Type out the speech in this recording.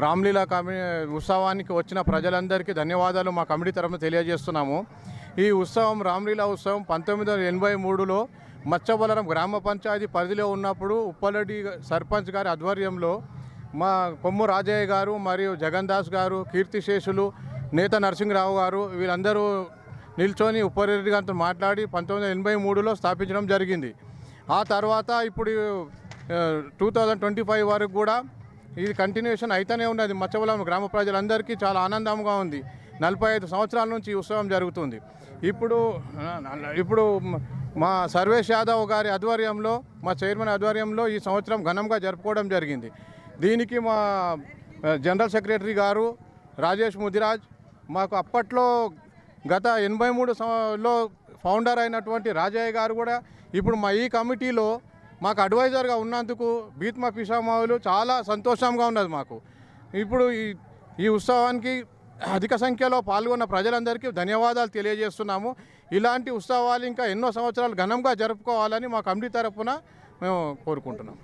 రామ్లీలా ఉత్సవానికి వచ్చిన ప్రజలందరికీ ధన్యవాదాలు మా కమిటీ తరఫున తెలియజేస్తున్నాము. ఈ ఉత్సవం రామ్లీలా ఉత్సవం 1983లో మచ్చబలరం గ్రామ పంచాయతీ పరిధిలో ఉన్నప్పుడు ఉప్పలరెడ్డి సర్పంచ్ గారి ఆధ్వర్యంలో మా కొమ్ము రాజయ్య గారు మరియు జగన్ దాస్ గారు, కీర్తిశేషులు నేత నరసింహరావు గారు వీళ్ళందరూ నిల్చొని ఉప్పలరెడ్డి గారితో మాట్లాడి 1983లో స్థాపించడం జరిగింది. ఆ తర్వాత ఇప్పుడు 2025 వరకు కూడా ఇది కంటిన్యూషన్ అయితేనే ఉన్నది. మచ్చబలం గ్రామ ప్రజలందరికీ చాలా ఆనందంగా ఉంది. 45 సంవత్సరాల నుంచి ఈ ఉత్సవం జరుగుతుంది. ఇప్పుడు మా సర్వేష్ యాదవ్ గారి ఆధ్వర్యంలో, మా చైర్మన్ ఆధ్వర్యంలో ఈ సంవత్సరం ఘనంగా జరుపుకోవడం జరిగింది. దీనికి మా జనరల్ సెక్రటరీ గారు రాజేష్ ముదిరాజ్, మాకు అప్పట్లో గత 83లో ఫౌండర్ అయినటువంటి రాజయ్య గారు కూడా ఇప్పుడు మా ఈ కమిటీలో మాకు అడ్వైజర్గా ఉన్నందుకు బీత్మా పిషామావులు చాలా సంతోషంగా ఉన్నది మాకు. ఇప్పుడు ఈ ఉత్సవానికి అధిక సంఖ్యలో పాల్గొన్న ప్రజలందరికీ ధన్యవాదాలు తెలియజేస్తున్నాము. ఇలాంటి ఉత్సవాలు ఇంకా ఎన్నో సంవత్సరాలు ఘనంగా జరుపుకోవాలని మా కమిటీ తరఫున మేము కోరుకుంటున్నాం.